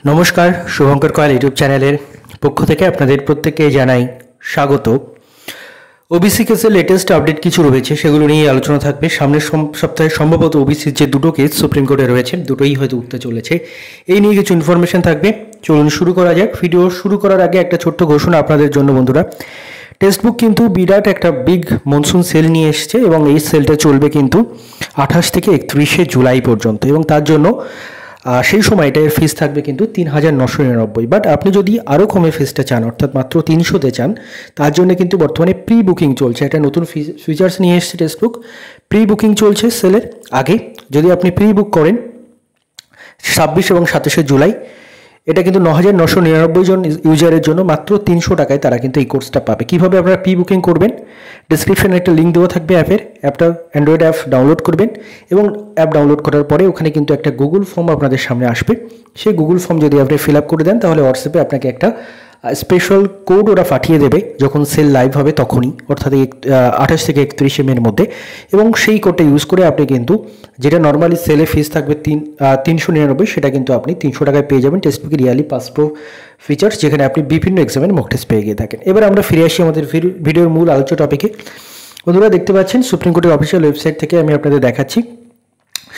নমস্কার, শুভঙ্কর কয়াল ইউটিউব চ্যানেলের পক্ষ থেকে আপনাদের প্রত্যেককে জানাই স্বাগত। ওবিসি কেসের লেটেস্ট আপডেট কিছু রয়েছে, সেগুলো নিয়ে আলোচনা থাকবে। সামনের সপ্তাহে সম্ভবত ওবিসির যে দুটো কেস সুপ্রিম কোর্টে রয়েছে, দুটোই হয়তো উঠতে চলেছে। এই নিয়ে কিছু ইনফরমেশন থাকবে। চলুন শুরু করা যাক। ভিডিও শুরু করার আগে একটা ছোট্ট ঘোষণা আপনাদের জন্য বন্ধুরা। টেক্সটবুক কিন্তু বিরাট একটা বিগ মনসুন সেল নিয়ে এসছে এবং এই সেলটা চলবে কিন্তু 28 থেকে 31শে জুলাই পর্যন্ত, এবং তার জন্য সেই সময়টা এর ফিস থাকবে কিন্তু ৩,৯৯৯। বাট আপনি যদি আরও কমে ফিসটা চান, অর্থাৎ মাত্র ৩০০তে চান, তার জন্য কিন্তু বর্তমানে প্রি বুকিং চলছে। একটা নতুন ফিচার্স নিয়ে এসছে টেক্সটবুক। প্রি বুকিং চলছে সেলের আগে। যদি আপনি প্রি বুক করেন 26 এবং 27শে জুলাই, এটা কিন্তু ৯,৯৯৯ জন ইউজারের জন্য মাত্র ৩০০ টাকায় তারা কিন্তু এই কোর্সটা পাবে। কীভাবে আপনারা প্রি বুকিং করবেন, ডিসক্রিপশনে একটা লিঙ্ক দেওয়া থাকবে অ্যাপটা অ্যান্ড্রয়েড অ্যাপ ডাউনলোড করবেন, এবং অ্যাপ ডাউনলোড করার পরে ওখানে কিন্তু একটা গুগল ফর্ম আপনাদের সামনে আসবে। সেই গুগল ফর্ম যদি আপনি ফিল আপ করে দেন, তাহলে হোয়াটসঅ্যাপে আপনাকে একটা স্পেশাল কোড ওরা পাঠিয়ে দেবে যখন সেল লাইভ হবে তখনই, অর্থাৎ 28 থেকে 31শে মের মধ্যে। এবং সেই কোডটা ইউজ করে আপনি কিন্তু যেটা নর্মালি সেলে ফিস থাকবে ৩৯৯, সেটা কিন্তু আপনি ৩০০ টাকায় পেয়ে যাবেন টেক্সটবুকের ইয়ারলি পাস প্রো ফিচার্স, যেখানে আপনি বিভিন্ন এক্সামের মক টেস্ট পেয়ে গিয়ে থাকেন। এবার আমরা ফিরে আসি আমাদের ভিডিওর মূল আলোচ্য টপিকে। বন্ধুরা দেখতে পাচ্ছেন সুপ্রিম কোর্টের অফিসিয়াল ওয়েবসাইট থেকে আমি আপনাদের দেখাচ্ছি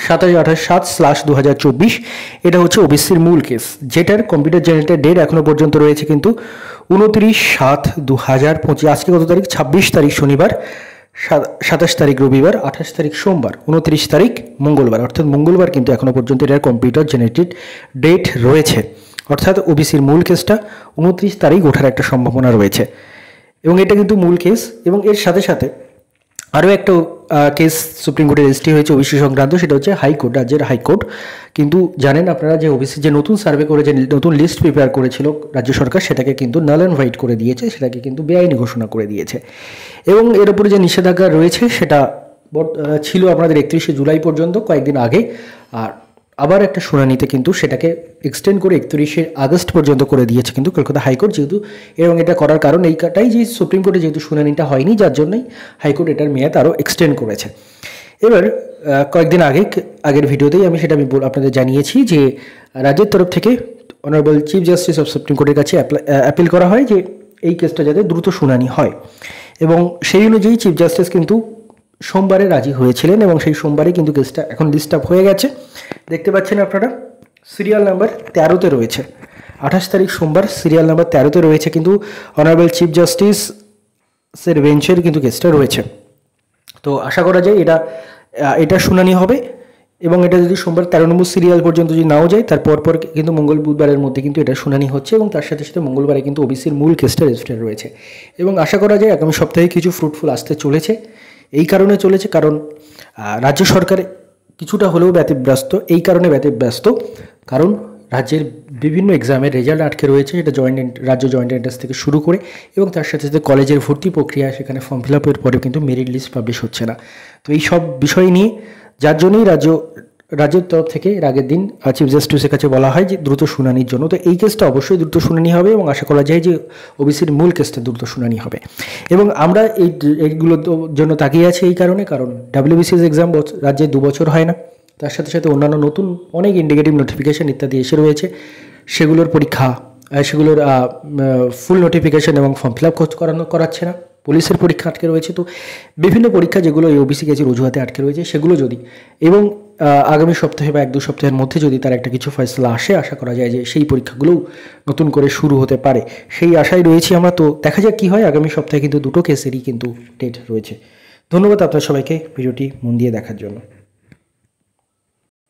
২৭/২/৭/২০২৪। এটা হচ্ছে ওবিসির মূল কেস, যেটার কম্পিউটার জেনারেটেড ডেট এখনও পর্যন্ত রয়েছে কিন্তু ২৯/৭/২০২৫। আজকে কত তারিখ? ২৬ তারিখ শনিবার, ২৭ তারিখ রবিবার, ২৮ তারিখ সোমবার, ২৯ তারিখ মঙ্গলবার। অর্থাৎ মঙ্গলবার কিন্তু এখনও পর্যন্ত এটার কম্পিউটার জেনারেটেড ডেট রয়েছে। অর্থাৎ ওবিসির মূল কেসটা ২৯ তারিখ ওঠার একটা সম্ভাবনা রয়েছে, এবং এটা কিন্তু মূল কেস। এবং এর সাথে সাথে আরও একটা কেস সুপ্রিম কোর্টে রেজিস্ট্রি হয়েছে ওবিসি সংক্রান্ত, সেটা হচ্ছে হাইকোর্ট, রাজ্যের হাইকোর্ট। কিন্তু জানেন আপনারা যে ওবিসি যে নতুন সার্ভে করে যে নতুন লিস্ট প্রিপেয়ার করেছিল রাজ্য সরকার, সেটাকে কিন্তু নাল অ্যান্ড হোয়াইট করে দিয়েছে, সেটাকে কিন্তু বেআইনি ঘোষণা করে দিয়েছে। এবং এর উপরে যে নিষেধাজ্ঞা রয়েছে সেটা ছিল আপনাদের 31শে জুলাই পর্যন্ত, কয়েকদিন আগে। আর আবার একটা শুনানিতে কিন্তু সেটাকে এক্সটেন্ড করে 31শে আগস্ট পর্যন্ত করে দিয়েছে কিন্তু কলকাতা হাইকোর্ট। যেহেতু এবং এটা করার কারণ এইটাই যে সুপ্রিম কোর্টে যেহেতু শুনানিটা হয়নি, যার জন্যই হাইকোর্ট এটার মেয়াদ আরও এক্সটেন্ড করেছে। এবার কয়েকদিন আগের ভিডিওতেই আমি আপনাদের জানিয়েছি যে রাজ্যের তরফ থেকে honourable chief justice of supreme কোর্টের কাছে অ্যাপিল করা হয় যে এই কেসটা যাতে দ্রুত শুনানি হয়, এবং সেই অনুযায়ী চিফ জাস্টিস কিন্তু সোমবারে রাজি হয়েছিলেন, এবং সেই সোমবারে কিন্তু কেসটা এখন লিস্ট আপ হয়ে গেছে। দেখতে পাচ্ছেন আপনারা সিরিয়াল নাম্বার 13তে রয়েছে। 28 তারিখ সোমবার সিরিয়াল নাম্বার 13তে রয়েছে, কিন্তু অনারেবল চিফ জাস্টিসের বেঞ্চের কিন্তু কেসটা রয়েছে। তো আশা করা যায় এটা শুনানি হবে, এবং এটা যদি সোমবার 13 নম্বর সিরিয়াল পর্যন্ত যদি নাও যায়, তারপর কিন্তু মঙ্গল বুধবারের মধ্যে কিন্তু এটা শুনানি হচ্ছে, এবং তার সাথে সাথে মঙ্গলবারে কিন্তু ওবিসির মূল কেসটা রেজিস্টার রয়েছে। এবং আশা করা যায় আগামী সপ্তাহে কিছু ফ্রুটফুল আসতে চলেছে। এই কারণে চলেছে কারণ রাজ্য সরকার কিছুটা হলেও ব্যতিব্যস্ত। এই কারণে ব্যতিব্যস্ত কারণ রাজ্যের বিভিন্ন এক্সামের রেজাল্ট আটকে রয়েছে, এটা রাজ্য জয়েন্ট এন্ট্রান্স থেকে শুরু করে, এবং তার সাথে সাথে কলেজের ভর্তি প্রক্রিয়া, সেখানে ফর্ম ফিল আপের পরেও কিন্তু মেরিট লিস্ট পাবলিশ হচ্ছে না। তো এই সব বিষয় নিয়ে যার জন্যই রাজ্যের তরফ থেকে এর আগের দিন চিফ জাস্টিসের কাছে বলা হয় যে দ্রুত শুনানির জন্য। তো এই কেসটা অবশ্যই দ্রুত শুনানি হবে, এবং আশা করা যায় যে ওবিসির মূল কেসটা দ্রুত শুনানি হবে। এবং আমরা এইগুলোর জন্য তাকিয়ে আছি এই কারণ ডাব্লিউবিসিএস এক্সাম রাজ্যে 2 বছর হয় না, তার সাথে সাথে অন্যান্য নতুন অনেক ইন্ডিকেটিভ নোটিফিকেশান ইত্যাদি এসে রয়েছে। সেগুলোর পরীক্ষা, সেগুলোর ফুল নোটিফিকেশান এবং ফর্ম ফিল আপ করাচ্ছে না। পুলিশের পরীক্ষা আটকে রয়েছে। তো বিভিন্ন পরীক্ষা যেগুলো এই ওবিসি কেসের অজুহাতে আটকে রয়েছে, সেগুলো যদি এবং আগামী সপ্তাহে বা 1-2 সপ্তাহের মধ্যে যদি তার একটা কিছু ফয়সলা আসে, আশা করা যায় যে সেই পরীক্ষাগুলোও নতুন করে শুরু হতে পারে, সেই আশায় রয়েছি আমরা। তো দেখা যাক কী হয়। আগামী সপ্তাহে কিন্তু দুটো কেসেরই কিন্তু ডেট রয়েছে। ধন্যবাদ আপনার সবাইকে ভিডিওটি মন দিয়ে দেখার জন্য।